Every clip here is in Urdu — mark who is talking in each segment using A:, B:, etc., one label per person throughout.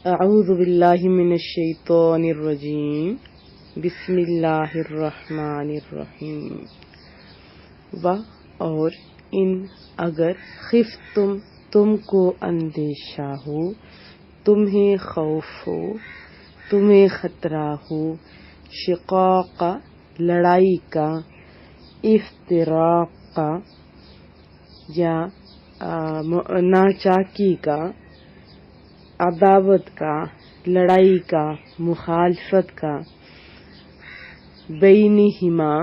A: اعوذ باللہ من الشیطان الرجیم بسم اللہ الرحمن الرحیم اور ان اگر خفتم تم کو اندیشہ ہو، تمہیں خوف ہو، تمہیں خطرہ ہو، شقاق لڑائی کا، افتراق کا یا ناچاکی کا، عداوت کا، لڑائی کا، مخالفت کا، بینہما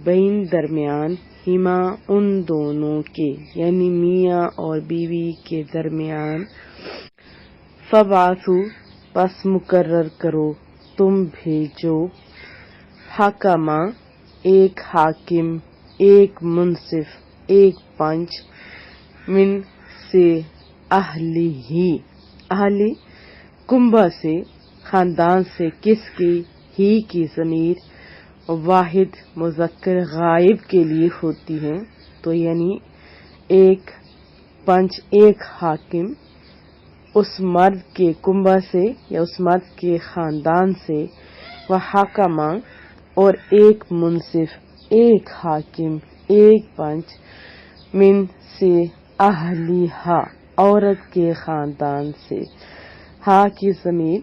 A: بین درمیان، ہما ان دونوں کے یعنی میاں اور بیوی کے درمیان، فبعثوا پس مقرر کرو تم بھیجو، حکما ایک حاکم، ایک منصف، ایک پنچ، من سے اہلی کنبہ سے، خاندان سے، کس کی ضمیر واحد مذکر غائب کے لیے ہوتی ہے، تو یعنی ایک پنچ، ایک حاکم اس مرد کے کنبہ سے یا اس مرد کے خاندان سے، وحکما اور ایک منصف، ایک حاکم، ایک پنچ، من سے اہلیہا عورت کے خاندان سے، ہا کی ضمیر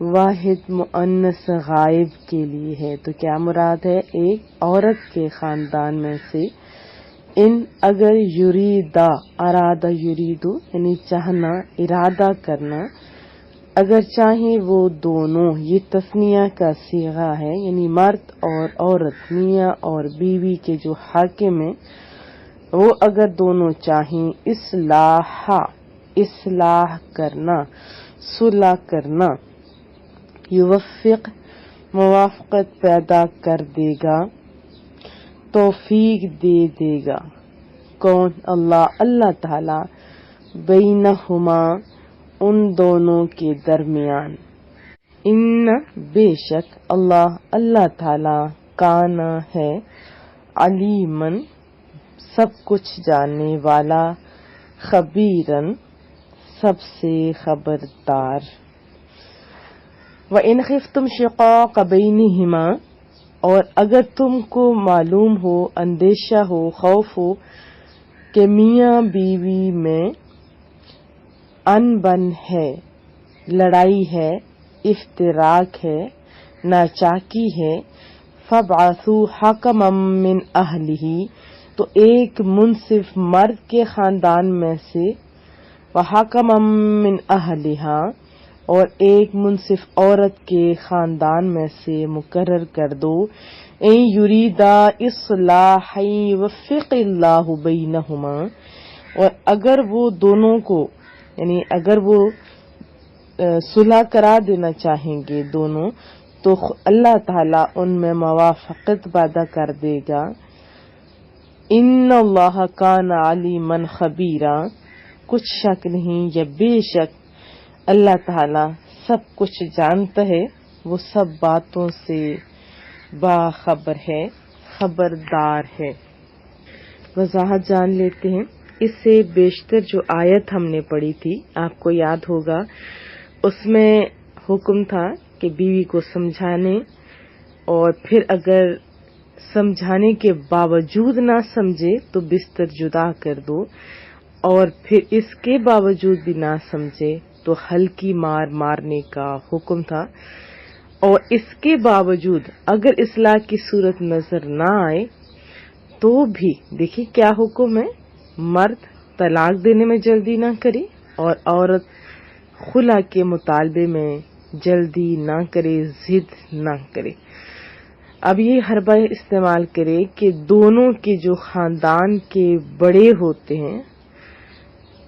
A: واحد مؤنث غائب کے لیے ہے، تو کیا مراد ہے؟ ایک عورت کے خاندان میں سے، ان اگر یریدا ارادہ یریدو یعنی چاہنا، ارادہ کرنا، اگر چاہیں وہ دونوں، یہ تثنیہ کا صیغہ ہے، یعنی مرد اور عورت، میاں اور بیوی کے جو حاکم ہیں وہ اگر دونوں چاہیں اصلاح کرنا، صلح کرنا، یوفق موافقت پیدا کر دے گا، توفیق دے گا، کون؟ اللہ تعالی، بینہما ان دونوں کے درمیان، ان بے شک اللہ تعالی، کان ہے، علیمن سب کچھ جاننے والا، خبیرن سب سے خبردار۔ وَإِنْ خِفْتُمْ شِقَاقَ بَيْنِهِمَا اور اگر تم کو معلوم ہو، اندیشہ ہو، خوف ہو کہ میاں بیوی میں انبن ہے، لڑائی ہے، افتراق ہے، ناچاکی ہے، فَابْعَثُوا حَكَمًا مِّنْ أَهْلِهِ تو ایک منصف مرد کے خاندان میں سے، وَحَكَمًا مِّنْ أَهْلِهَا اور ایک منصف عورت کے خاندان میں سے مقرر کر دو، اِن یریدا اصلاحا یوفق اللہ بینہما اور اگر وہ دونوں کو یعنی اگر وہ صلح کرا دینا چاہیں گے دونوں، تو اللہ تعالیٰ ان میں موافقت پیدا کر دے گا۔ ان اللہ کان علیما خبیرا کچھ شک نہیں یا بے شک اللہ تعالی سب کچھ جانتا ہے، وہ سب باتوں سے باخبر ہے، خبردار ہے۔ وضاحت جان لیتے ہیں۔ اس سے بیشتر جو آیت ہم نے پڑھی تھی آپ کو یاد ہوگا، اس میں حکم تھا کہ بیوی کو سمجھانے اور پھر اگر سمجھانے کے باوجود نہ سمجھے تو بستر جدا کر دو، اور پھر اس کے باوجود بھی نہ سمجھے تو ہلکی مارنے کا حکم تھا، اور اس کے باوجود اگر اصلاح کی صورت نظر نہ آئے تو بھی دیکھیں کیا حکم ہے، مرد طلاق دینے میں جلدی نہ کرے اور عورت خلا کے مطالبے میں جلدی نہ کرے، ضد نہ کرے۔ اب یہ حربہ استعمال کرے کہ دونوں کے جو خاندان کے بڑے ہوتے ہیں،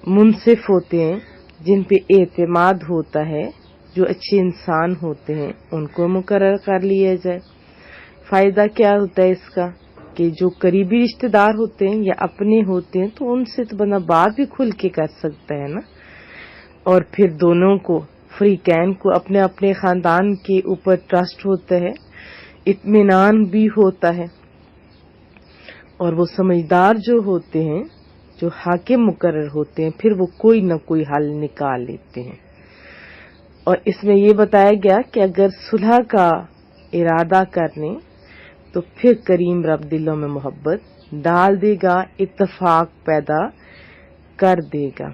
A: منصف ہوتے ہیں، جن پہ اعتماد ہوتا ہے، جو اچھے انسان ہوتے ہیں، ان کو مقرر کر لیا جائے۔ فائدہ کیا ہوتا ہے اس کا کہ جو قریبی رشتہ دار ہوتے ہیں یا اپنے ہوتے ہیں تو ان سے تو بندہ بات بھی کھل کے کر سکتا ہے نا، اور پھر دونوں کو فریقین کو اپنے اپنے خاندان کے اوپر ٹرسٹ ہوتا ہے، اطمینان بھی ہوتا ہے، اور وہ سمجھدار جو ہوتے ہیں، جو حاکم مقرر ہوتے ہیں، پھر وہ کوئی نہ کوئی حل نکال لیتے ہیں۔ اور اس میں یہ بتایا گیا کہ اگر صلح کا ارادہ کر لیں تو پھر کریم رب دلوں میں محبت ڈال دے گا، اتفاق پیدا کر دے گا۔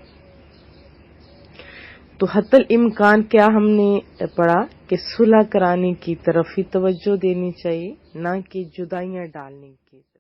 A: تو حتی الامکان کیا ہم نے پڑھا کہ صلح کرانے کی طرف ہی توجہ دینی چاہیے، نہ کہ جدائیاں ڈالنے کی۔